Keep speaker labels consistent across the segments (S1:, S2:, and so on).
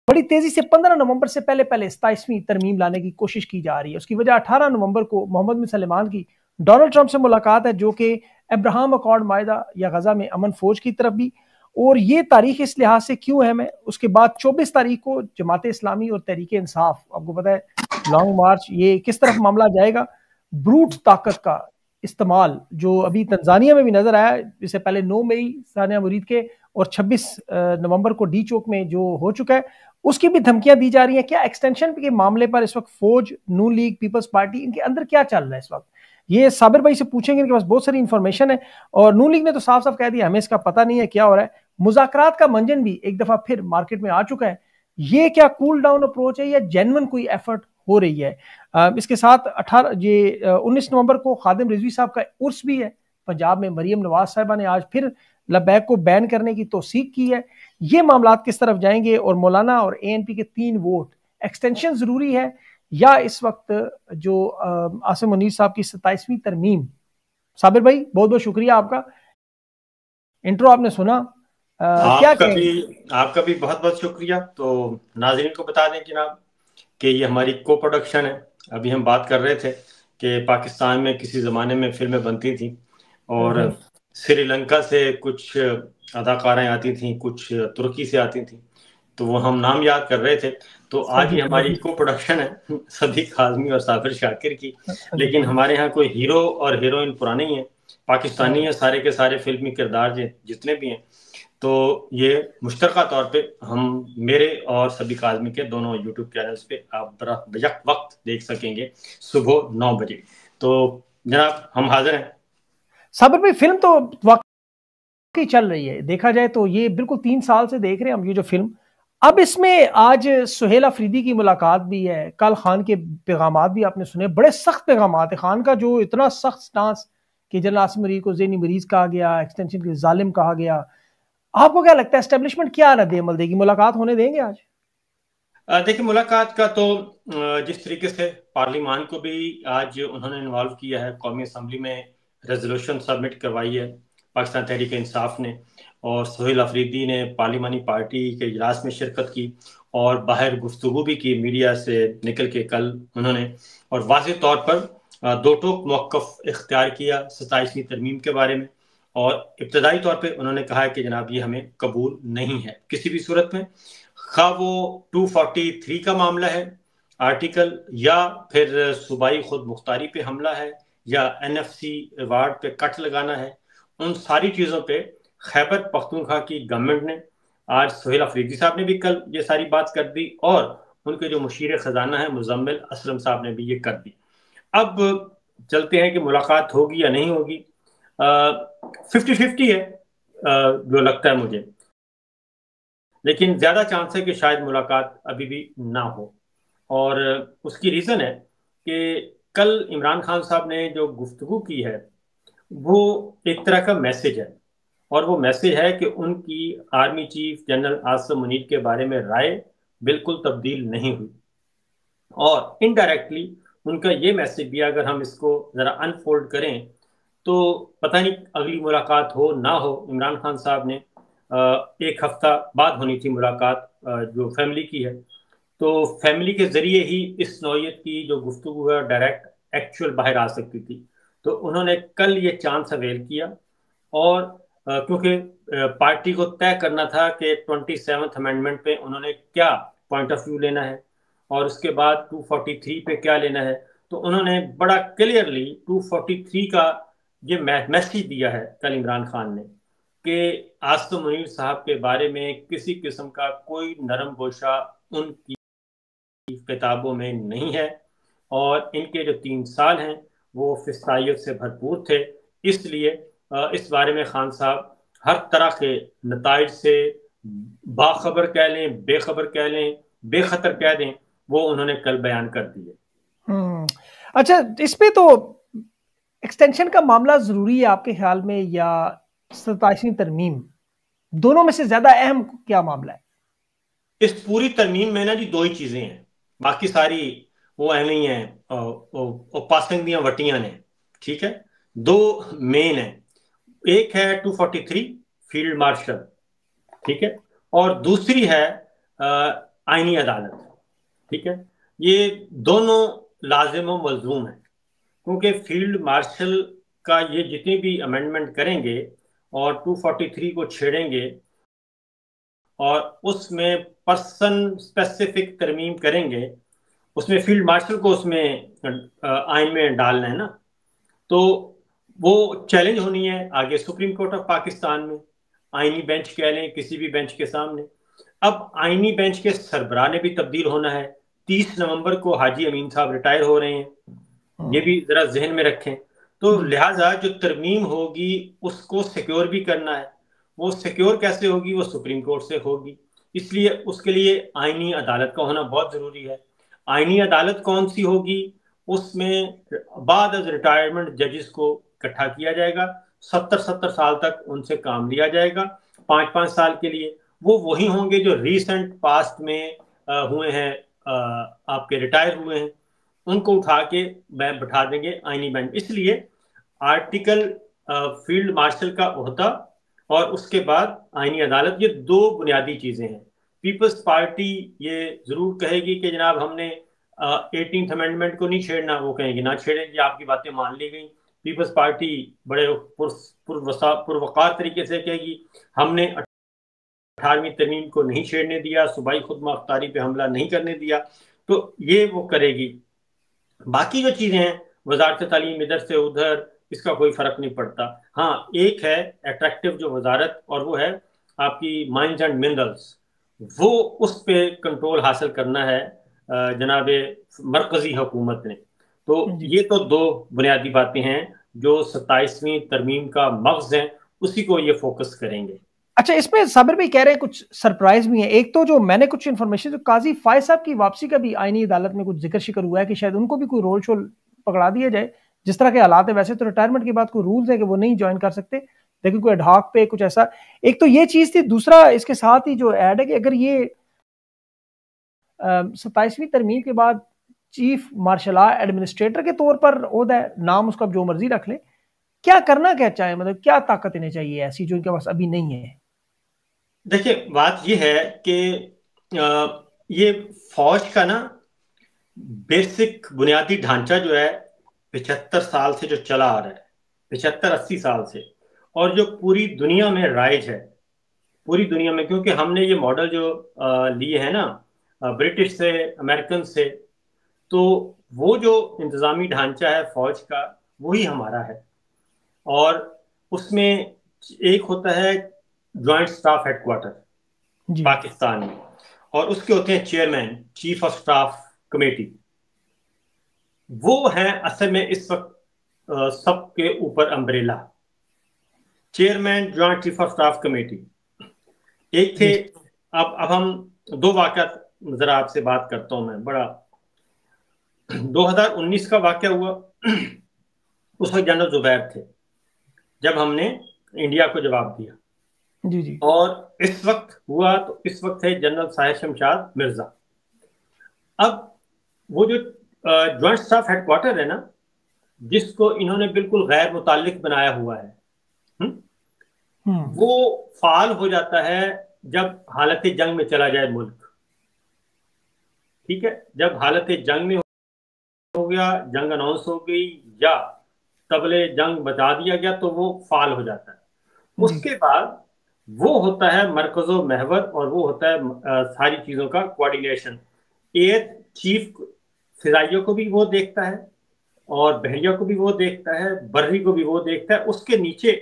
S1: बड़ी तेजी से 15 नवंबर से पहले पहले 27वीं तरमीम लाने की कोशिश की जा रही है। उसकी वजह 18 नवंबर को मोहम्मद बिन सलमान की डोनाल्ड ट्रंप से मुलाकात है, जो कि अब्राहम अकॉर्ड माहिदा या गजा में अमन फौज की तरफ भी। और ये तारीख इस लिहाज से क्यों अहम है, उसके बाद 24 तारीख को जमात इस्लामी और तहरीक इंसाफ, आपको पता है लॉन्ग मार्च, ये किस तरफ मामला जाएगा। ब्रूट ताकत का इस्तेमाल जो अभी तंजानिया में भी नजर आया, इससे पहले 9 मई सानिया मुरीद के और 26 नवंबर को डी चौक में जो हो चुका है, उसकी भी धमकियां दी जा रही हैं। क्या एक्सटेंशन के मामले पर इस वक्त फौज, नून लीग, पीपल्स पार्टी, इनके अंदर क्या चल रहा है इस वक्त, ये साबिर भाई से पूछेंगे, इनके पास बहुत सारी इंफॉर्मेशन है। और नून लीग ने तो साफ साफ कह दिया हमें इसका पता नहीं है क्या हो रहा है। मुज़ाकरात का मंजन भी एक दफा फिर मार्केट में आ चुका है। ये क्या कूल डाउन अप्रोच है या जेन्युइन कोई एफर्ट हो रही है? इसके साथ 19 नवंबर को खादिम रिजवी साहब का उर्स भी है पंजाब में। मरियम नवाज साहिबा ने आज फिर लबैक को बैन करने की तौसीक की है। ये मामला किस तरफ जाएंगे? और मौलाना और एएनपी के 3 वोट, एक्सटेंशन जरूरी है या इस वक्त जो आसिम मुनीर साहब की 27वीं तरमीम? साबिर भाई बहुत बहुत शुक्रिया आपका, इंट्रो आपने सुना।
S2: आपका भी बहुत बहुत शुक्रिया। तो नाज़रीन को बता दें जनाब कि ये हमारी को प्रोडक्शन है। अभी हम बात कर रहे थे कि पाकिस्तान में किसी ज़माने में फिल्में बनती थी और श्रीलंका से कुछ अदाकाराएं आती थी, कुछ तुर्की से आती थी, तो वो हम नाम याद कर रहे थे। तो आज ही हमारी को प्रोडक्शन है सदीक काज़मी और साबिर शाकिर की। लेकिन हमारे यहाँ कोई हीरो और हीरोइन पुराने ही हैं, पाकिस्तानी है सारे के सारे फिल्मी किरदार जितने भी हैं। तो ये मुश्तरका तौर पे हम मेरे और सदीक काज़मी के दोनों यूट्यूब चैनल्स पे आप बजक वक्त देख सकेंगे सुबह 9 बजे। तो जनाब हम हाजिर हैं।
S1: साबिर भाई फिल्म तो वाकई चल रही है, देखा जाए तो ये बिल्कुल 3 साल से देख रहे हैं हम ये जो फिल्म। अब इसमें आज सुहेल अफरीदी की मुलाकात भी है, कल खान के पैगामात भी आपने सुने, बड़े सख्त पैगामात है खान का, जो इतना सख्त स्टांस कि जनरल आसिम मरीज को ज़हनी मरीज कहा गया, एक्सटेंशन के जालिम कहा गया। आपको क्या लगता है एस्टेब्लिशमेंट क्या रद्द अमल देगी? मुलाकात होने देंगे आज?
S2: देखिए, मुलाकात का तो जिस तरीके से पार्लियामान को भी आज उन्होंने इन्वॉल्व किया है, कौमी असम्बली में रेजोल्यूशन सबमिट करवाई है पाकिस्तान तहरीक इंसाफ ने, और सुहेल अफरीदी ने पार्लियामानी पार्टी के इजलास में शिरकत की और बाहर गुफ्तगू भी की मीडिया से निकल के कल उन्होंने, और वाज़ेह तौर पर दो टोक मौक़िफ़ इख्तियार किया 27वीं तरमीम के बारे में। और इब्तदाई तौर पे उन्होंने कहा है कि जनाब ये हमें कबूल नहीं है किसी भी सूरत में, खा वो 243 का मामला है आर्टिकल, या फिर सूबाई खुद मुख्तारी पे हमला है, या एनएफसी रिवार्ड पे कट लगाना है। उन सारी चीज़ों पे खैबर पख्तूनख्वा की गवर्नमेंट ने, आज सुहेल अफरीदी साहब ने भी कल ये सारी बात कर दी, और उनके जो मुशीर खजाना है मुजम्मिल असलम साहब ने भी ये कर दी। अब चलते हैं कि मुलाकात होगी या नहीं होगी। 50-50 है जो लगता है मुझे, लेकिन ज्यादा चांस है कि शायद मुलाकात अभी भी ना हो। और उसकी रीजन है कि कल इमरान खान साहब ने जो गुफ्तगू की है वो एक तरह का मैसेज है, और वो मैसेज है कि उनकी army chief general Asim Munir के बारे में राय बिल्कुल तब्दील नहीं हुई। और इनडायरेक्टली उनका ये मैसेज भी, अगर हम इसको जरा अनफोल्ड करें, तो पता नहीं अगली मुलाकात हो ना हो। इमरान खान साहब ने एक हफ्ता बाद होनी थी मुलाकात जो फैमिली की है, तो फैमिली के जरिए ही इस नौयत की जो गुफ्तगू है डायरेक्ट एक्चुअल बाहर आ सकती थी। तो उन्होंने कल ये चांस अवेल किया, और क्योंकि पार्टी को तय करना था कि 27th अमेंडमेंट पे उन्होंने क्या पॉइंट ऑफ व्यू लेना है और उसके बाद 243 पे क्या लेना है, तो उन्होंने बड़ा क्लियरली 243 का ये मैसेज दिया है कल इमरान खान ने कि आसिम मुनीर साहब के बारे में किसी किस्म का कोई नरम गोशा उनकी किताबों में नहीं है, और इनके जो 3 साल हैं वो फिसाइयत से भरपूर थे। इसलिए इस बारे में खान साहब हर तरह के नताइज से बाखबर कह लें, बेखबर कह लें, बेखतर कह दें, वो उन्होंने कल बयान कर दिए।
S1: अच्छा, इस पे तो एक्सटेंशन का मामला जरूरी है आपके ख्याल में, या 27वीं तरमीम? दोनों में से ज्यादा अहम क्या मामला है?
S2: इस पूरी तरमीम में ना जी 2 ही चीजें हैं, बाकी सारी वो ऐ नहीं है, पासिंग दियां वटियां ने। ठीक है, 2 मेन है, एक है 243 फील्ड मार्शल, ठीक है, और दूसरी है आईनी अदालत। ठीक है, ये दोनों लाजिम व मलजूम है, क्योंकि फील्ड मार्शल का ये जितने भी अमेंडमेंट करेंगे और 243 को छेड़ेंगे और उसमें पर्सन स्पेसिफिक तरमीम करेंगे, उसमें फील्ड मार्शल को उसमें आइन में डालना है ना, तो वो चैलेंज होनी है आगे सुप्रीम कोर्ट ऑफ पाकिस्तान में, आईनी बेंच कह लें, किसी भी बेंच के सामने। अब आईनी बेंच के सरबराह ने भी तब्दील होना है। 30 नवंबर को हाजी अमीन साहब रिटायर हो रहे हैं, ये भी जरा जहन में रखें। तो लिहाजा जो तरमीम होगी उसको सिक्योर भी करना है। वो सिक्योर कैसे होगी? वो सुप्रीम कोर्ट से होगी, इसलिए उसके लिए आईनी अदालत का होना बहुत जरूरी है। आईनी अदालत कौन सी होगी? उसमें बाद अज रिटायरमेंट जजेस को इकट्ठा किया जाएगा, 70-70 साल तक उनसे काम लिया जाएगा 5-5 साल के लिए। वो वही होंगे जो रिसेंट पास्ट में हुए हैं, आपके रिटायर हुए हैं, उनको उठा के बैठा देंगे आईनी बेंच। इसलिए आर्टिकल फील्ड मार्शल का ओहदा और उसके बाद आईनी अदालत, ये दो बुनियादी चीजें हैं। पीपल्स पार्टी ये जरूर कहेगी कि जनाब हमने 18th अमेंडमेंट को नहीं छेड़ना, वो कहेंगे ना छेड़ेंगे, आपकी बातें मान ली गई। पीपल्स पार्टी बड़े पुरवकार तरीके से कहेगी हमने 18वीं तरमीम को नहीं छेड़ने दिया, सूबाई खुद मुख्तारी पे हमला नहीं करने दिया, तो ये वो करेगी। बाकी जो चीजें हैं, वजारत तालीम इधर से उधर, इसका कोई फर्क नहीं पड़ता। हाँ, एक है अट्रैक्टिव जो वजारत, और वो है आपकी माइंस एंड मिनरल्स, वो उस पे कंट्रोल हासिल करना है जनाब मरकजी हुकूमत ने। तो ये तो दो बुनियादी बातें हैं जो 27वीं तरमीम का मग़ज़ है, उसी को ये फोकस करेंगे।
S1: अच्छा, इसमें साबिर भाई कह रहे हैं कुछ सरप्राइज भी है। एक तो जो मैंने कुछ इन्फॉर्मेशन, जो काजी फायज साहब की वापसी का भी आईनी अदालत में कुछ जिक्र शिक्र हुआ है कि शायद उनको भी कोई रोल शोल पकड़ा दिया जाए। जिस तरह के हालात है, वैसे तो रिटायरमेंट के बाद कोई रूल्स है कि वो नहीं ज्वाइन कर सकते, लेकिन कोई एडहॉक पे कुछ ऐसा। एक तो ये चीज थी। दूसरा इसके साथ ही जो ऐड है कि अगर ये 27वीं तरमीम के बाद चीफ मार्शल लॉ एडमिनिस्ट्रेटर के तौर पर ओहदा है, नाम उसका जो मर्जी रख ले, क्या करना क्या चाहे, मतलब क्या ताकत इन्हें चाहिए ऐसी जो इनके पास अभी नहीं है?
S2: देखिए, बात यह है कि ये फौज का ना बेसिक बुनियादी ढांचा जो है 75 साल से जो चला आ रहा है, 75-80 साल से, और जो पूरी दुनिया में राइज है, पूरी दुनिया में, क्योंकि हमने ये मॉडल जो लिए हैं ना ब्रिटिश से, अमेरिकन से, तो वो जो इंतज़ामी ढांचा है फौज का वही हमारा है। और उसमें एक होता है जॉइंट स्टाफ हेडक्वार्टर पाकिस्तान में, और उसके होते हैं chairman, chief of staff committee. वो है असल में इस वक्त सबके ऊपर umbrella, chairman joint chief of staff committee. एक थे, अब हम दो वाक़यात जरा आपसे बात करता हूं मैं। बड़ा 2019 का वाक़या हुआ, उस वक्त जनरल जुबैर थे जब हमने इंडिया को जवाब दिया।
S1: जी।
S2: और इस वक्त हुआ, तो इस वक्त है जनरल साहिर शमशाद मिर्जा। अब वो जो जॉइंट स्टाफ हेडक्वार्टर है ना, जिसको इन्होंने बिल्कुल गैर मुताल्लिक बनाया हुआ है, वो फाल हो जाता है जब हालत जंग में चला जाए मुल्क। ठीक है, जब हालत जंग में हो गया, जंग अनाउंस हो गई या तबले जंग बचा दिया गया, तो वो फाल हो जाता है। उसके बाद वो होता है मरकज़ो महवर, और वो होता है सारी चीजों का कोऑर्डिनेशन। एयर चीफ फिजाइयों को भी वो देखता है, और बहरिया को भी वो देखता है, बर्री को भी वो देखता है। उसके नीचे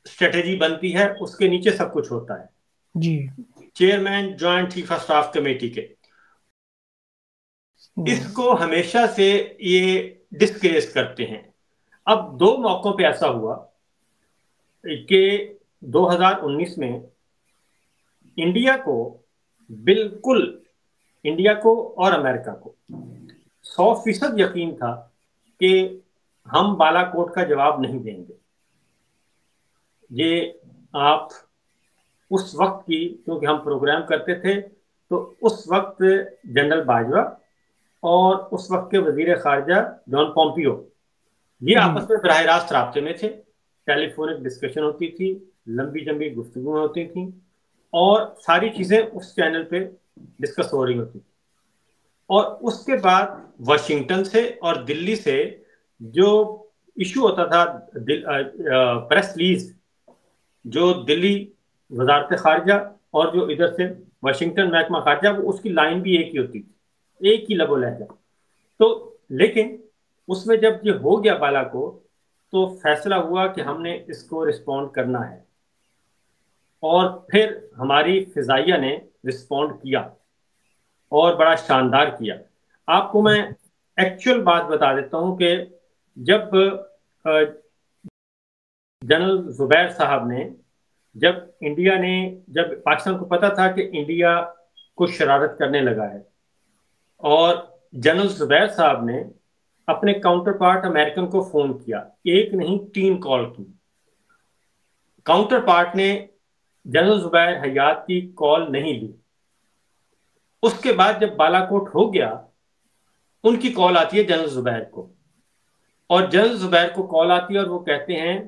S2: स्ट्रेटेजी बनती है, उसके नीचे सब कुछ होता है
S1: जी।
S2: Chairman joint chief of staff committee के। इसको हमेशा से ये डिस्क्रेस करते हैं। अब दो मौकों पे ऐसा हुआ कि 2019 में इंडिया को बिल्कुल, इंडिया को और अमेरिका को 100% यकीन था कि हम बालाकोट का जवाब नहीं देंगे। ये आप उस वक्त की, क्योंकि हम प्रोग्राम करते थे, तो उस वक्त जनरल बाजवा और उस वक्त के वजीर खारजा जॉन पॉम्पियो, ये आपस में बराह रास्त राब्ते में थे। टेलीफोनिक डिस्कशन होती थी, लंबी लंबी गुफ्तगू होती थी, और सारी चीजें उस चैनल पे डिस्कस हो रही होती थी। और उसके बाद वाशिंगटन से और दिल्ली से जो इशू होता था प्रेस रिलीज, जो दिल्ली वजारत खारजा और जो इधर से वाशिंगटन महकमा खारजा, वो उसकी लाइन भी एक ही होती थी, एक ही लबो लहजा। तो लेकिन उसमें जब ये हो गया बालाकोट, तो फैसला हुआ कि हमने इसको रिस्पॉन्ड करना है, और फिर हमारी फिजाइया ने रिस्पॉन्ड किया और बड़ा शानदार किया। आपको मैं एक्चुअल बात बता देता हूं कि जब जनरल जुबैर साहब ने, जब पाकिस्तान को पता था कि इंडिया कुछ शरारत करने लगा है, और जनरल जुबैर साहब ने अपने काउंटर पार्ट अमेरिकन को फोन किया, एक नहीं 3 कॉल की। काउंटर पार्ट ने जनरल जुबैर हयात की कॉल नहीं ली। उसके बाद जब बालाकोट हो गया, उनकी कॉल आती है जनरल जुबैर को, और जनरल जुबैर को कॉल आती है और वो कहते हैं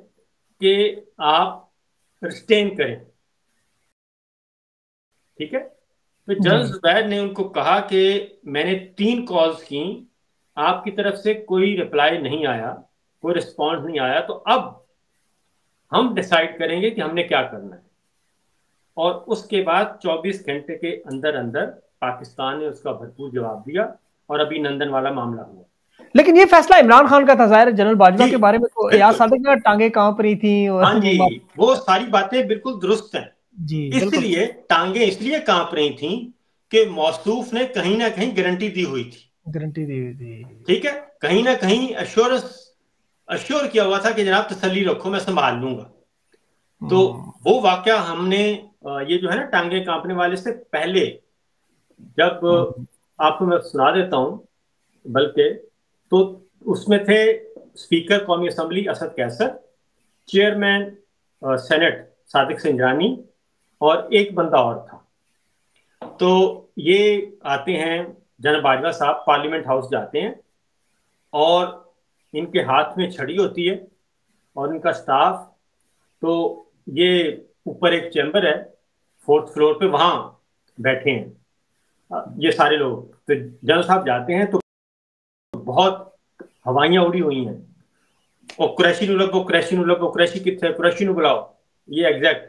S2: कि आप रिस्टेन करें, ठीक है। तो जनरल जुबैर ने उनको कहा कि मैंने 3 कॉल्स की, आपकी तरफ से कोई रिप्लाई नहीं आया, कोई रिस्पॉन्स नहीं आया, तो अब हम डिसाइड करेंगे कि हमने क्या करना है। और उसके बाद 24 घंटे के अंदर अंदर पाकिस्तान ने उसका भरपूर जवाब दिया, और अभी नंदन वाला मामला हुआ।
S1: लेकिन ये फैसला इमरान खान का था, जाहिर है जनरल बाजवा के बारे में तो याद सादिक का टांगे कांप रही थी, और
S2: हाँ जी, वो सारी बातें बिल्कुल दुरुस्त हैं
S1: जी।
S2: इसलिए टांगे इसलिए कांप रही थी कि मौसूफ ने कहीं ना कहीं गारंटी दी हुई थी,
S1: गारंटी दी हुई थी,
S2: ठीक है, कहीं ना कहीं अश्योर किया हुआ था कि जनाब तसल्ली रखो, मैं संभाल लूंगा। तो वो वाकया हमने ये जो है ना टांगे कांपने वाले से पहले, जब आपको मैं सुना देता हूं बल्कि, तो उसमें थे स्पीकर कौमी assembly Asad Qaiser, chairman senate Sadiq सिंजानी, और एक बंदा और था। तो ये आते हैं, जनरल बाजवा साहब पार्लियामेंट हाउस जाते हैं, और इनके हाथ में छड़ी होती है और इनका स्टाफ, तो ये ऊपर एक चैम्बर है 4th फ्लोर पे, वहां बैठे हैं ये सारे लोग। तो जनरल साहब जाते हैं तो बहुत हवाइयां उड़ी हुई हैं, और कुरैशी नु लभो, कुरैशी नु लभो, कुरैशी किथे, कुरैशी नु बुलाओ, ये एग्जैक्ट,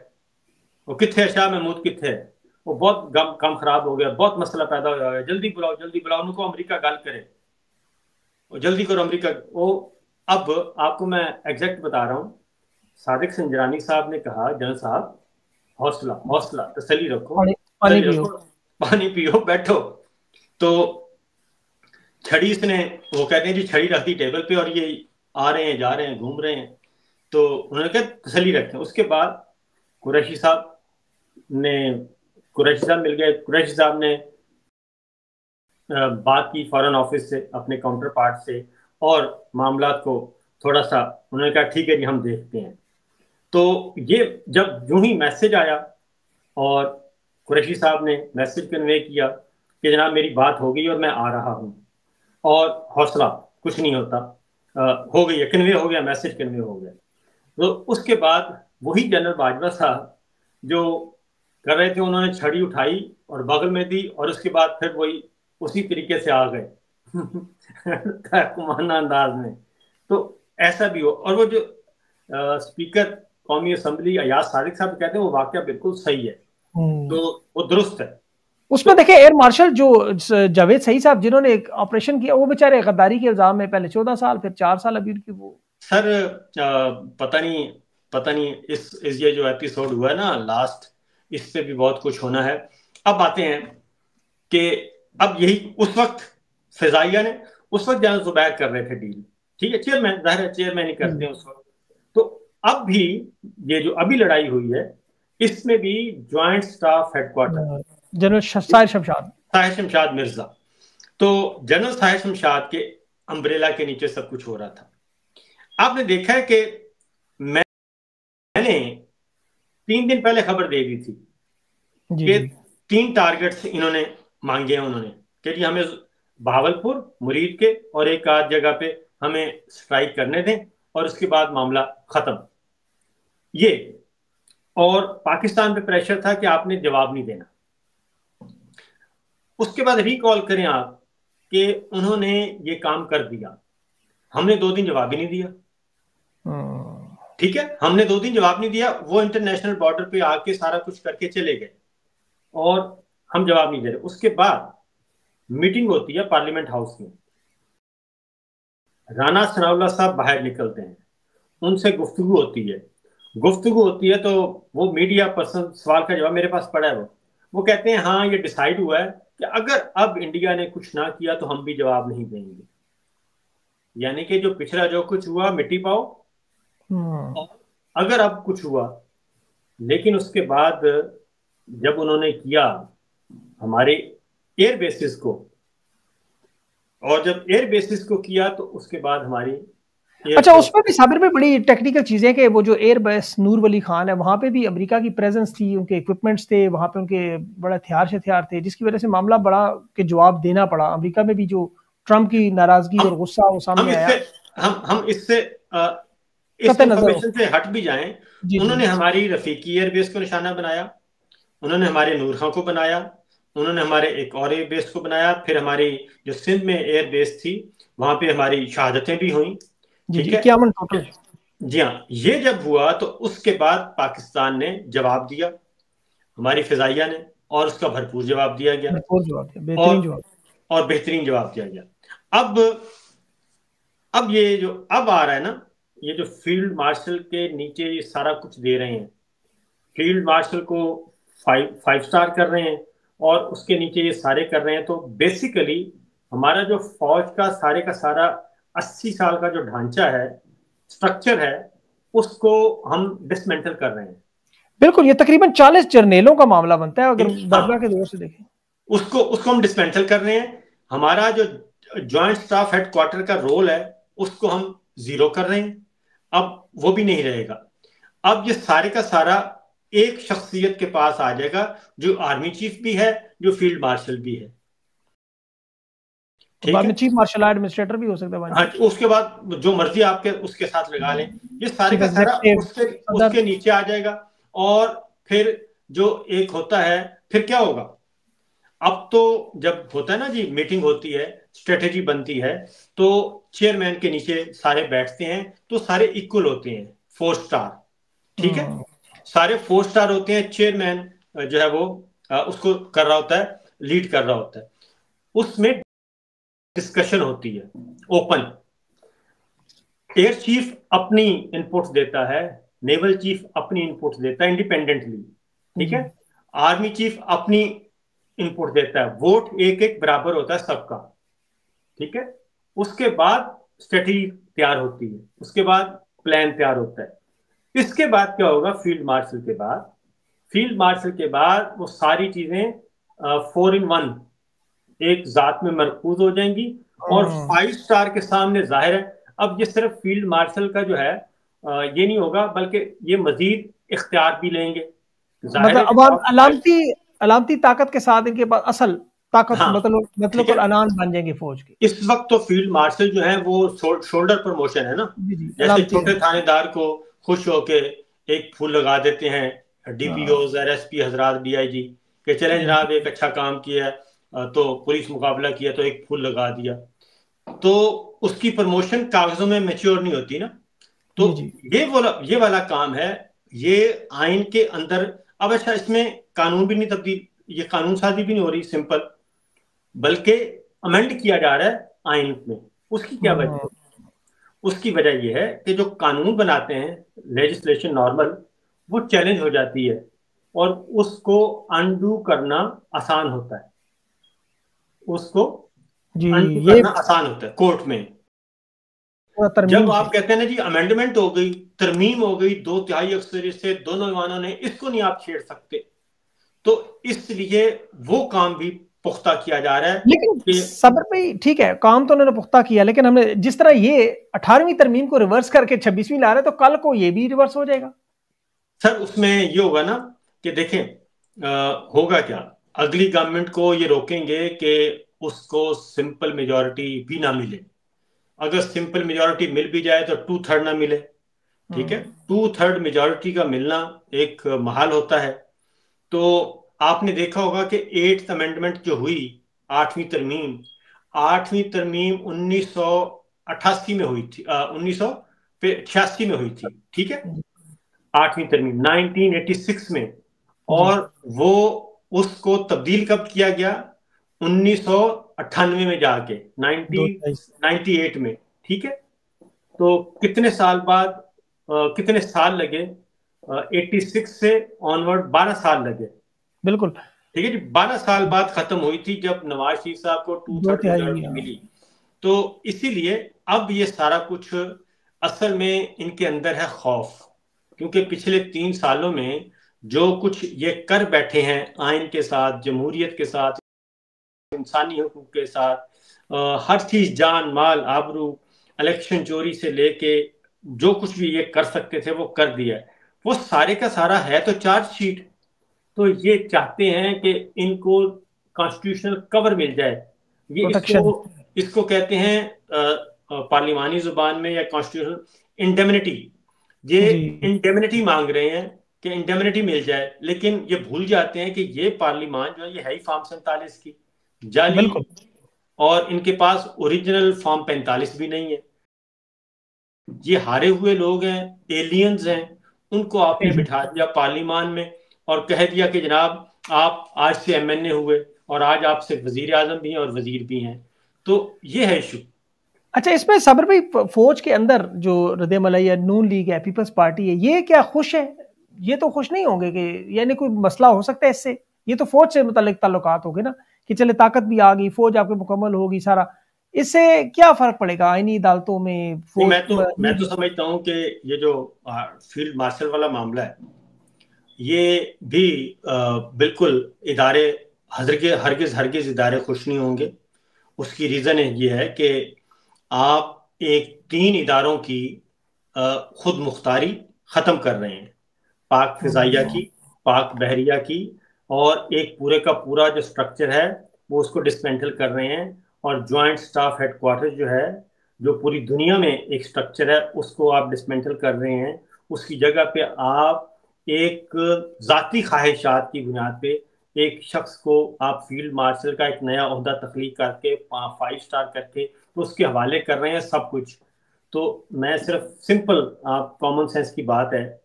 S2: वो किथे शाह महमूद किथे है, वो बहुत काम खराब हो गया, बहुत मसला पैदा हो गया, जल्दी बुलाओ उनको, अमेरिका गल करे, और जल्दी करो अमेरिका। वो अब आपको मैं एग्जैक्ट बता रहा हूँ, सादिक संजरानी साहब ने कहा, जनरल साहब हौसला हौसला, तसल्ली रखो,
S1: पानी पियो,
S2: पानी पियो, बैठो। तो छड़ी इसने, वो कहते हैं जी, छड़ी रख दी टेबल पे, और ये आ रहे हैं, जा रहे हैं, घूम रहे हैं। तो उन्होंने कहा तसल्ली रखें। उसके बाद कुरैशी साहब मिल गए। कुरैशी साहब ने बात की फॉरेन ऑफिस से, अपने काउंटर पार्ट से, और मामला को थोड़ा सा उन्होंने कहा ठीक है जी, हम देखते हैं। तो ये जब यूं ही मैसेज आया, और कुरैशी साहब ने मैसेज कन्वे किया कि जनाब मेरी बात हो गई और मैं आ रहा हूँ, और हौसला, कुछ नहीं होता, हो गई है, कन्वे हो गया, मैसेज कन्वे हो गया। तो उसके बाद वही जनरल बाजवा साहब जो कर रहे थे, उन्होंने छड़ी उठाई और बगल में दी, और उसके बाद फिर वही उसी तरीके से आ गए कुमाना अंदाज में। तो ऐसा भी हो, और वो जो स्पीकर कौमी असम्बली अयाज सादिक साहब कहते हैं, वो वाकया बिल्कुल सही है, तो वो दुरुस्त है।
S1: उसमें देखे एयर मार्शल जो जावेद सही साहब जिन्होंने एक ऑपरेशन किया, वो बेचारे गद्दारी के इल्जाम में पहले 14 साल, फिर 4 साल अभी उनकी वो।
S2: सर पता नहीं इस ये जो एपिसोड हुआ है ना लास्ट, इस पे भी बहुत कुछ होना है। अब आते हैं कि अब यही उस वक्त फिजाइया ने, उस वक्त जनरल जुबैर कर रहे थे डील, ठीक है, चेयरमैन, जाहिर है चेयरमैन ही करते हैं उस वक्त। तो अब भी ये जो अभी लड़ाई हुई है, इसमें भी joint staff headquarter
S1: general
S2: Sahir Shamshad Mirza, तो जनरल साहिर शमशाद के अम्ब्रेला के नीचे सब कुछ हो रहा था। आपने देखा है कि मैंने 3 दिन पहले खबर दे दी थी कि 3 टारगेट्स इन्होंने मांगे हैं, उन्होंने कि जी हमें बहावलपुर, मुरीद के और एक आध जगह पे हमें स्ट्राइक करने दें, और उसके बाद मामला खत्म। ये, और पाकिस्तान पे प्रेशर था कि आपने जवाब नहीं देना। उसके बाद रिकॉल करें आप कि उन्होंने ये काम कर दिया, हमने 2 दिन जवाब ही नहीं दिया। ठीक है, हमने 2 दिन जवाब नहीं दिया, वो इंटरनेशनल बॉर्डर पे आके सारा कुछ करके चले गए और हम जवाब नहीं दे रहे। उसके बाद मीटिंग होती है पार्लियामेंट हाउस में, राना सनाउल्लाह साहब बाहर निकलते हैं, उनसे गुफ्तगू होती है। तो वो मीडिया पर्सन, सवाल का जवाब मेरे पास पड़ा है, वो कहते हैं हाँ ये डिसाइड हुआ है कि अगर अब इंडिया ने कुछ ना किया तो हम भी जवाब नहीं देंगे। यानी कि जो पिछला जो कुछ हुआ मिट्टी पाओ, और अगर अब कुछ हुआ। लेकिन उसके बाद जब उन्होंने किया हमारे एयर बेसिस को, और जब एयर बेसिस को किया तो उसके बाद हमारी
S1: अच्छा, उसमें भी साबिर में बड़ी टेक्निकल चीजें कि वो जो एयर बेस नूर वली खान है, वहां पे भी अमेरिका की प्रेजेंस थी, उनके इक्विपमेंट्स थे वहां पे, उनके बड़ा हथियार थे, जिसकी वजह से मामला बड़ा के जवाब देना पड़ा। अमेरिका में भी जो ट्रम्प की नाराजगी और गुस्सा वो सामने आया।
S2: हम इससे इस इंफॉर्मेशन से हट भी जाएं, उन्होंने हमारी रफीकी एयरबेस को निशाना बनाया, उन्होंने हमारे नूर खां को बनाया, उन्होंने हमारे एक और एयरबेस को बनाया, फिर हमारी जो सिंध में एयरबेस थी वहां पे हमारी शहादतें भी हुई। ठीक है, जी हाँ। ये जब हुआ तो उसके बाद पाकिस्तान ने जवाब दिया, हमारी फिजाइया ने, और उसका भरपूर जवाब दिया गया, और बेहतरीन जवाब दिया गया। अब ये जो अब आ रहा है ना, ये जो फील्ड मार्शल के नीचे ये सारा कुछ दे रहे हैं, फील्ड मार्शल को 5 स्टार कर रहे हैं और उसके नीचे ये सारे कर रहे हैं, तो बेसिकली हमारा जो फौज का सारा 80 साल का जो ढांचा है, स्ट्रक्चर है, उसको हम डिसमेंटल कर रहे हैं।
S1: बिल्कुल, ये तकरीबन 40 जर्नेलों का मामला बनता है अगर बाजवा के दौर से देखें।
S2: उसको हम डिसमेंटल कर रहे हैं। हमारा जो ज्वाइंट स्टाफ हेडक्वार्टर का रोल है उसको हम 0 कर रहे हैं, अब वो भी नहीं रहेगा। अब ये सारे का सारा एक शख्सियत के पास आ जाएगा जो आर्मी चीफ भी है, जो फील्ड मार्शल भी है।
S1: ठीक है, चीफ मार्शल एडमिनिस्ट्रेटर भी हो सकता है।
S2: हाँ, उसके बाद जो मर्जी आपके उसके साथ लगा लें, ये सारे का सारा उसके नीचे आ जाएगा। और फिर जो एक होता है, फिर क्या होगा, अब तो जब होता है ना जी, मीटिंग होती है, स्ट्रेटेजी बनती है, तो चेयरमैन के नीचे सारे बैठते हैं, तो सारे इक्वल होते हैं, 4 स्टार। ठीक है, सारे 4 स्टार होते हैं, चेयरमैन जो है वो उसको कर रहा होता है, लीड कर रहा होता है। उसमें डिस्कशन होती है ओपन, एयर चीफ अपनी इनपुट्स देता है, नेवल चीफ अपनी इनपुट्स देता है इंडिपेंडेंटली। ठीक है, आर्मी चीफ अपनी इनपुट देता है, वोट एक एक बराबर होता है सबका। ठीक है, उसके बाद स्ट्रेटजी तैयार होती है, उसके बाद प्लान तैयार होता है। इसके बाद क्या होगा, फील्ड मार्शल के बाद वो सारी चीजें 4 in 1 एक जात में मरकूज हो जाएंगी, और 5 स्टार के सामने जाहिर है अब ये सिर्फ फील्ड मार्शल का जो है ये नहीं होगा, बल्कि ये मजीद इख्तियार भी लेंगे।
S1: मतलब अब अलामती ताकत के साथ इनके पास असल ताकत, हाँ, मतलब अनान बन जाएंगे फौज की।
S2: इस वक्त तो फील्ड मार्शल जो है वो शोल्डर प्रमोशन है ना, जैसे छोटे थानेदार को खुश होके एक फूल लगा देते हैं डीपीओ, आरएसपी हजरात, डीआईजी के, चले जनाब एक अच्छा काम किया है, तो पुलिस मुकाबला किया तो एक फूल लगा दिया, तो उसकी प्रमोशन कागजों में मैच्योर नहीं होती ना। तो ये वाला काम है, ये आइन के अंदर। अब अच्छा, इसमें कानून भी नहीं तब्दील, ये कानून साजी भी नहीं हो रही सिंपल, बल्कि अमेंड किया जा रहा है आइन में। उसकी क्या वजह है? उसकी वजह यह है कि जो कानून बनाते हैं, लेजिस्लेशन नॉर्मल, वो चैलेंज हो जाती है और उसको अनडू करना आसान होता है, उसको अनडू करना आसान होता है कोर्ट में। जब आप कहते हैं ना जी अमेंडमेंट हो गई, तरमीम हो गई 2/3 अक्सरियत से, दोनों ईमानों ने, इसको नहीं आप छेड़ सकते, तो इसलिए वो काम भी पुख्ता किया जा रहा है।
S1: लेकिन सब्र भाई, ठीक है, काम तो उन्होंने पुख्ता किया, लेकिन हमने जिस तरह ये 18वीं तरमीम को रिवर्स करके 26वीं ला रहे हैं, तो कल को ये भी रिवर्स हो जाएगा
S2: सर। उसमें ये होगा ना कि देखें होगा क्या, अगली गवर्नमेंट को ये रोकेंगे कि उसको सिंपल मेजॉरिटी भी ना मिले। अगर सिंपल मेजॉरिटी मिल भी जाए तो 2/3 ना मिले। ठीक है, 2/3 मेजॉरिटी का मिलना एक महाल होता है। तो आपने देखा होगा कि 8th अमेंडमेंट जो हुई आठवीं तरमीम 1988 में हुई थी, 1986 में हुई थी, ठीक है। आठवीं तरमीम 1986 में। और वो उसको तब्दील कब किया गया? 1998 में जाके, 1998 में, ठीक है। तो कितने साल बाद, कितने साल लगे? 86 से ऑनवर्ड 12 साल लगे,
S1: बिल्कुल,
S2: ठीक है जी। 12 साल बाद खत्म हुई थी, जब नवाज शरीफ साहब को 2/3 मेजोरिटी मिली। तो इसीलिए अब ये सारा कुछ असल में इनके अंदर है खौफ, क्योंकि पिछले 3 सालों में जो कुछ ये कर बैठे हैं आइन के साथ, जमहूरियत के साथ, इंसानी हुकूक के साथ, हर चीज, जान माल आबरू, इलेक्शन चोरी से लेके जो कुछ भी ये कर सकते थे वो कर दिया है। वो सारे का सारा है तो चार्जशीट। तो ये चाहते हैं कि इनको कॉन्स्टिट्यूशनल कवर मिल जाए। ये इसको कहते हैं पार्लिमानी जुबान में या कॉन्स्टिट्यूशनल इंडेमनिटी। ये इंडेमनिटी मांग रहे हैं कि इंडेमनिटी मिल जाए, लेकिन ये भूल जाते हैं कि ये पार्लिमान जो है ये फॉर्म 47 की जाली, और इनके पास ओरिजिनल फॉर्म 45 भी नहीं है। ये हारे हुए लोग हैं, एलियंस हैं, उनको आपने बिठा दिया पार्लिमान में और कह दिया कि जनाब आप आज से एमएनए हुए और आज आप सिर्फ वजीर आजम भी हैं और वजीर भी हैं। तो ये है इशू।
S1: अच्छा, इसमें सबर भाई, फौज के अंदर जो रद्द-ए-अमल है, नून लीग है, पीपल्स पार्टी है, ये क्या खुश है? ये तो खुश नहीं होंगे कि यानी कोई मसला हो सकता है इससे? ये तो फौज से मुतालिक ताल्लुकात हो गए ना, कि चले ताकत भी आ गई, फौज आपकी मुकम्मल होगी सारा, इससे क्या फर्क पड़ेगा आईनी अदालतों में?
S2: मैं तो समझता हूँ कि ये जो फील्ड मार्शल वाला मामला है, ये भी बिल्कुल इदारे हरगिज हरगिज इदारे खुश नहीं होंगे। उसकी रीजन ये है कि आप एक 3 इदारों की खुद मुख्तारी खत्म कर रहे हैं, पाक फिजाइया की, पाक बहरिया की, और एक पूरे का पूरा जो स्ट्रक्चर है वो उसको डिसमेंटल कर रहे हैं। और ज्वाइंट स्टाफ हेडक्वार्टर जो है, जो पूरी दुनिया में एक स्ट्रक्चर है, उसको आप डिसमेंटल कर रहे हैं। उसकी जगह पे आप एक जाती ख्वाहिशात की बुनियाद पे एक शख्स को आप फील्ड मार्शल का एक नया ओहदा तख्लीक करके 5 स्टार करके तो उसके हवाले कर रहे हैं सब कुछ। तो मैं सिर्फ सिंपल, आप कॉमन सेंस की बात है,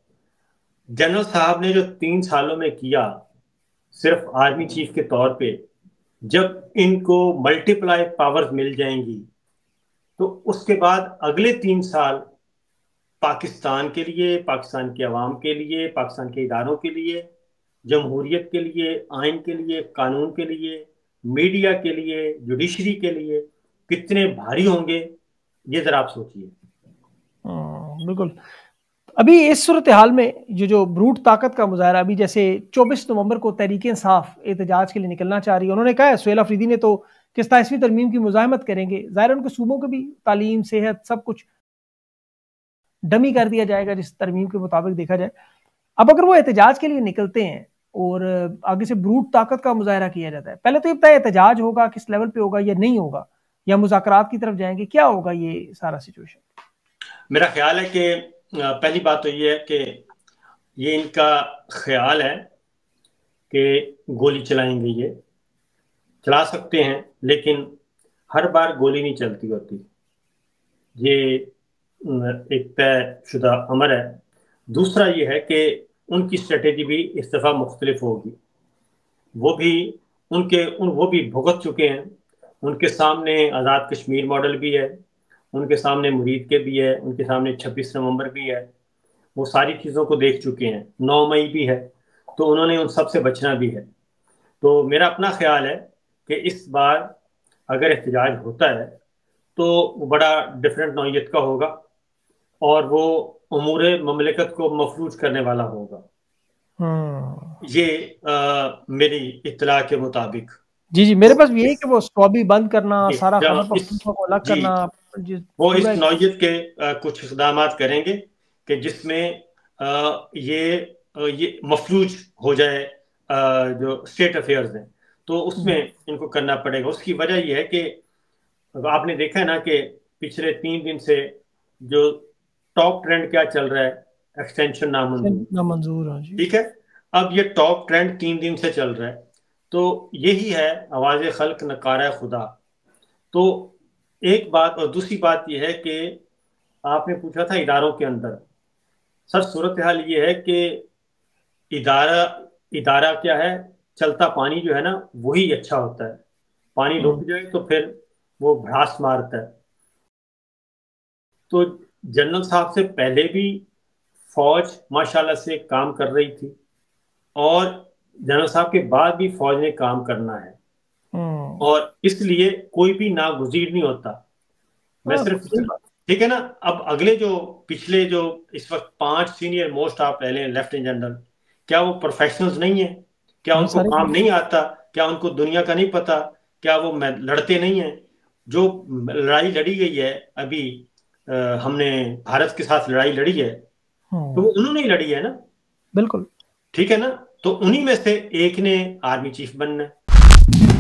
S2: जनरल साहब ने जो 3 सालों में किया सिर्फ आर्मी चीफ के तौर पे, जब इनको मल्टीप्लाई पावर्स मिल जाएंगी तो उसके बाद अगले 3 साल पाकिस्तान के लिए, पाकिस्तान के अवाम के लिए, पाकिस्तान के इदारों के लिए, जमहूरियत के लिए, आइन के लिए, कानून के लिए, मीडिया के लिए, जुडिशरी के लिए कितने भारी होंगे, ये जरा आप सोचिए।
S1: बिल्कुल। अभी इस सूरत हाल में जो ब्रूट ताकत का मुजाहरा, अभी जैसे 24 नवंबर को तहरीक इंसाफ एहतजाज के लिए निकलना चाह रही है, उन्होंने कहा है सुहेल अफरीदी ने तो कि 27वीं तरमीम की मुजाहमत करेंगे। ज़ाहिर उनके सूबों के भी तालीम, सेहत, सब कुछ डमी कर दिया जाएगा जिस तरमीम के मुताबिक देखा जाए। अब अगर वो एहतजाज के लिए निकलते हैं और आगे से ब्रूट ताकत का मुजाहरा किया जाता है, पहले तो ये बताया एहतजाज होगा किस लेवल पे होगा या नहीं होगा, या मुज़ाकरात की तरफ जाएंगे, क्या होगा ये सारा सिचुएशन?
S2: मेरा ख्याल है कि पहली बात तो ये है कि ये इनका ख्याल है कि गोली चलाएंगे, ये चला सकते हैं, लेकिन हर बार गोली नहीं चलती होती, ये एक तयशुदा अमर है। दूसरा ये है कि उनकी स्ट्रेटेजी भी इस दफ़ा मुख्तलिफ होगी। वो भी भुगत चुके हैं। उनके सामने आज़ाद कश्मीर मॉडल भी है, उनके सामने मुरीद के भी है, उनके सामने 26 नवंबर भी है। वो सारी चीज़ों को देख चुके हैं, 9 मई भी है, तो उन्होंने उन सब से बचना भी है। तो मेरा अपना ख्याल है कि इस बार अगर एहतजाज होता है तो वो बड़ा डिफरेंट नौइयत का होगा और वो उमूरे ममलिकत को मफलूज करने वाला होगा। ये मेरी इत्तला के मुताबिक।
S1: जी जी, मेरे पास ये है कि वो स्वाबी बंद करना, सारा खैबर पख्तूनख्वा को अलग करना,
S2: वो इस नौइयत के कुछ इक़दाम करेंगे कि जिसमें ये मफलूज हो जाए जो स्टेट अफेयर्स हैं, तो उसमें इनको करना पड़ेगा। उसकी वजह यह है कि आपने देखा है ना कि पिछले 3 दिन से जो टॉप ट्रेंड क्या चल रहा है, एक्सटेंशन नामंजूर,
S1: नामंजूर।
S2: ठीक है। अब ये टॉप ट्रेंड 3 दिन से चल रहा है, तो यही है आवाज़ खल्क नकारा खुदा। तो एक बात, और दूसरी बात यह है कि आपने पूछा था इदारों के अंदर, सर सूरत हाल ये है कि इदारा इदारा क्या है, चलता पानी जो है ना वही अच्छा होता है। पानी रुक जाए तो फिर वो भड़ास मारता है। तो जनरल साहब से पहले भी फौज माशाल्लाह से काम कर रही थी, और जनरल साहब के बाद भी फौज ने काम करना है, और इसलिए कोई भी नागुज़ीर नहीं होता। मैं सिर्फ, ठीक है ना। अब अगले जो पिछले जो इस वक्त 5 सीनियर मोस्ट आप ले लें लेफ्टिनेंट जनरल, क्या वो प्रोफेशनल्स नहीं है? क्या उनको काम नहीं आता? क्या उनको दुनिया का नहीं पता? क्या वो लड़ते नहीं है? जो लड़ाई लड़ी गई है अभी, हमने भारत के साथ लड़ाई लड़ी है, तो वो उन्होंने ही लड़ी है ना।
S1: बिल्कुल
S2: ठीक है ना। तो उन्हीं में से एक ने आर्मी चीफ बनना है।